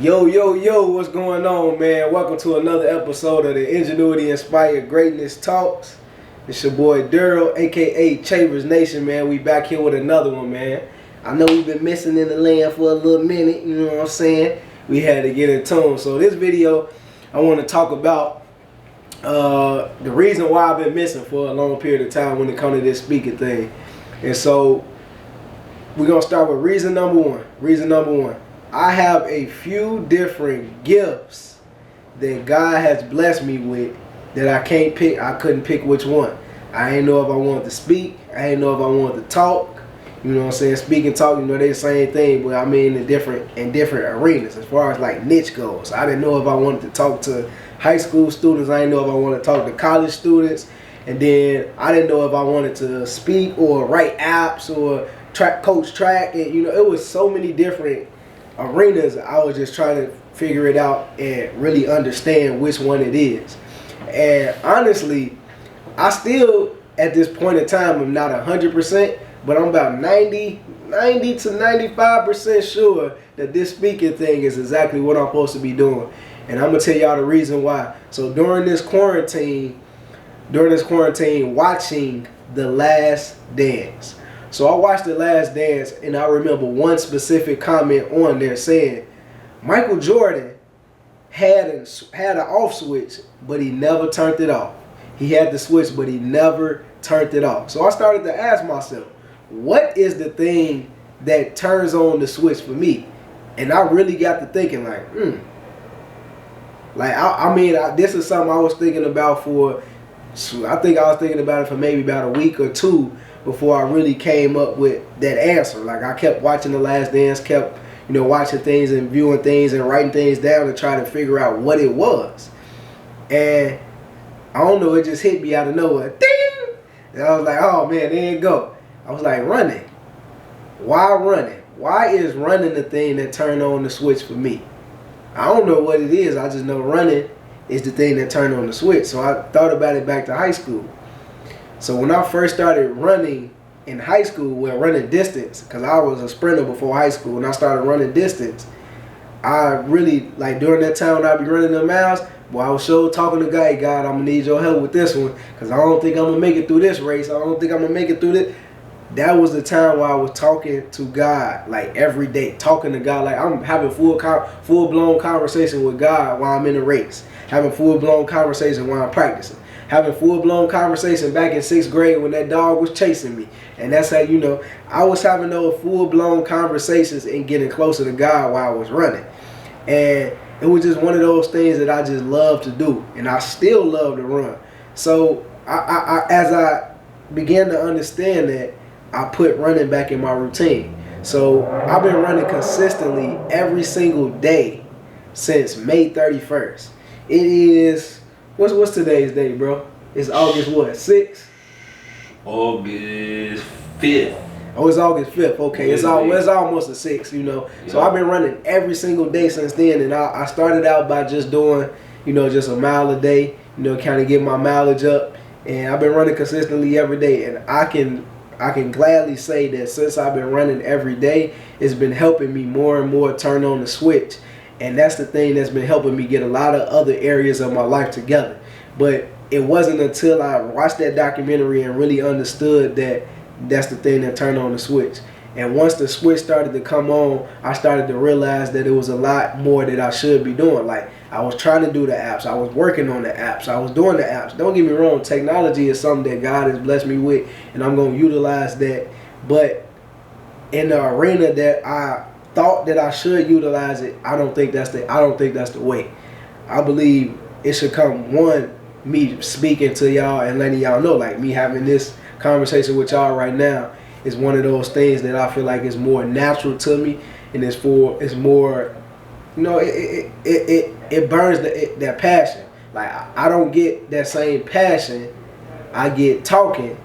Yo, what's going on, man? Welcome to another episode of the Ingenuity Inspired Greatness Talks. It's your boy Daryl, aka Chambers Nation, man. We back here with another one, man. I know we've been missing in the land for a little minute, you know what I'm saying? We had to get in tune. So this video, I want to talk about the reason why I've been missing for a long period of time when it comes to this speaking thing. And so we're going to start with reason number one. Reason number one. I have a few different gifts that God has blessed me with that I can't pick. I couldn't pick which one. I didn't know if I wanted to speak. I didn't know if I wanted to talk. You know what I'm saying? Speak and talk, you know, they the same thing, but I mean in different arenas as far as like niche goes. I didn't know if I wanted to talk to high school students. I didn't know if I wanted to talk to college students. And then I didn't know if I wanted to speak or write apps or coach track. And, you know, it was so many different arenas. I was just trying to figure it out and really understand which one it is. And honestly, I still at this point in time am not 100%, but I'm about 90 to 95% sure that this speaking thing is exactly what I'm supposed to be doing. And I'm gonna tell y'all the reason why. So during this quarantine, watching The Last Dance. So I watched The Last Dance, and I remember one specific comment on there saying Michael Jordan had an off switch, but he never turned it off. He had the switch, but he never turned it off. So I started to ask myself, what is the thing that turns on the switch for me? And I really got to thinking like, this is something I was thinking about I think I was thinking about it for maybe about a week or two before I really came up with that answer. Like I kept watching The Last Dance, kept, you know, watching things and viewing things and writing things down to try to figure out what it was. And I don't know, it just hit me out of nowhere. Ding! And I was like, oh man, there you go. I was like, running. Why running? Why is running the thing that turned on the switch for me? I don't know what it is. I just know running is the thing that turned on the switch. So I thought about it back to high school. So when I first started running in high school, running distance, because I was a sprinter before high school, and I started running distance, I really, like during that time when I'd be running the miles, I was sure talking to God, I'm going to need your help with this one, because I don't think I'm going to make it through this race. I don't think I'm going to make it through this. That was the time where I was talking to God, like every day, talking to God, like I'm having full-blown conversation with God while I'm in a race, having full-blown conversation while I'm practicing, having full-blown conversation back in 6th grade when that dog was chasing me. And that's how, you know, I was having those full-blown conversations and getting closer to God while I was running. And it was just one of those things that I just love to do. And I still love to run. So as I began to understand that, I put running back in my routine. So I've been running consistently every single day since May 31st. It is, what's today's date, bro? It's August what, 6th? August 5th. Oh, it's August 5th. Okay, it's almost the 6th, you know. Yeah. So I've been running every single day since then. And I started out by just doing, you know, just a mile a day, you know, kind of get my mileage up. And I've been running consistently every day. And I can gladly say that since I've been running every day, it's been helping me more and more turn on the switch. And that's the thing that's been helping me get a lot of other areas of my life together. But it wasn't until I watched that documentary and really understood that that's the thing that turned on the switch. And once the switch started to come on, I started to realize that it was a lot more that I should be doing. Like, I was trying to do the apps. I was working on the apps. I was doing the apps. Don't get me wrong. Technology is something that God has blessed me with, and I'm going to utilize that. But in the arena that I thought that I should utilize it, I don't think that's the way. I believe it should come, one, me speaking to y'all and letting y'all know, like me having this conversation with y'all right now is one of those things that I feel like is more natural to me, and it's more, you know, it burns that passion. Like I don't get that same passion I get talking,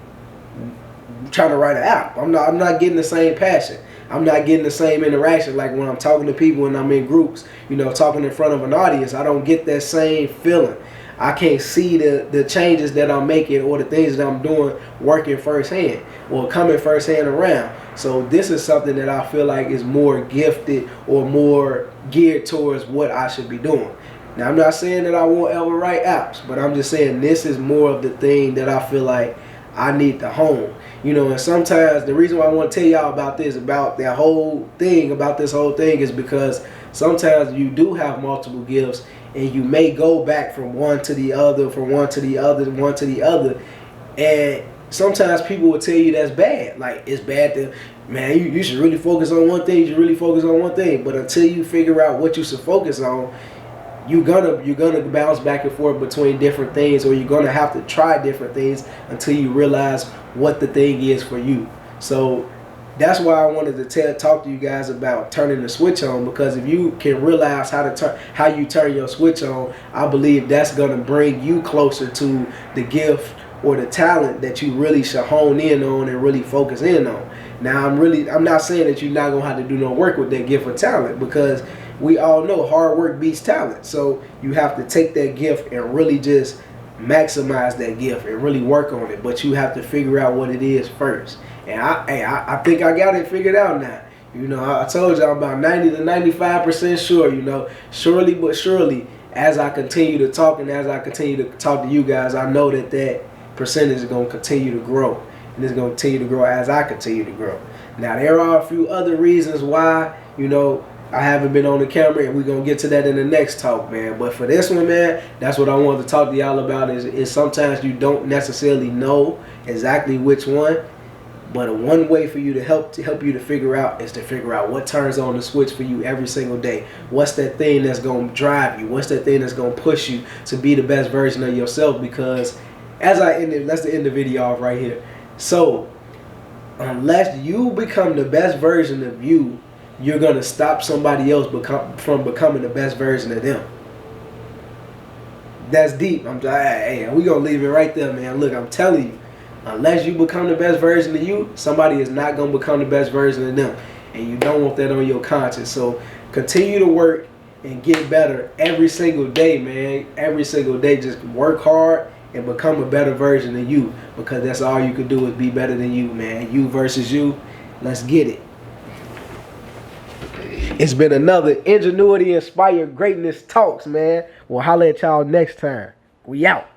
trying to write an app. I'm not getting the same passion. I'm not getting the same interaction like when I'm talking to people and I'm in groups, you know, talking in front of an audience. I don't get that same feeling. I can't see the changes that I'm making or the things that I'm doing working firsthand or coming firsthand around. So this is something that I feel like is more gifted or more geared towards what I should be doing. Now, I'm not saying that I won't ever write apps, but I'm just saying this is more of the thing that I feel like I need to hone. You know, and sometimes the reason why I want to tell y'all about this, about that whole thing, about this whole thing, is because sometimes you do have multiple gifts and you may go back from one to the other, from one to the other, one to the other. And sometimes people will tell you that's bad. Like, it's bad to, man, you should really focus on one thing, you should really focus on one thing. But until you figure out what you should focus on, you're gonna bounce back and forth between different things, or you're gonna have to try different things until you realize what the thing is for you. So that's why I wanted to talk to you guys about turning the switch on, because if you can realize how you turn your switch on, I believe that's gonna bring you closer to the gift or the talent that you really should hone in on and really focus in on. Now, I'm not saying that you're not gonna have to do no work with that gift or talent, because we all know hard work beats talent. So you have to take that gift and really just maximize that gift and really work on it. But you have to figure out what it is first. And I think I got it figured out now. You know, I told you I'm about 90 to 95% sure. You know, surely but surely, as I continue to talk and as I continue to talk to you guys, I know that percentage is going to continue to grow. And it's going to continue to grow as I continue to grow. Now, there are a few other reasons why, you know, I haven't been on the camera, and we're going to get to that in the next talk, man. But for this one, man, that's what I wanted to talk to y'all about, is sometimes you don't necessarily know exactly which one. But one way for you to help you to figure out is to figure out what turns on the switch for you every single day. What's that thing that's going to drive you? What's that thing that's going to push you to be the best version of yourself? Because as I ended, let's end the video off right here. So unless you become the best version of you, you're going to stop somebody else from becoming the best version of them. That's deep. We're going to leave it right there, man. Look, I'm telling you, unless you become the best version of you, somebody is not going to become the best version of them. And you don't want that on your conscience. So continue to work and get better every single day, man. Every single day, just work hard and become a better version of you. Because that's all you can do is be better than you, man. You versus you. Let's get it. It's been another Ingenuity Inspired Greatness Talks, man. We'll holler at y'all next time. We out.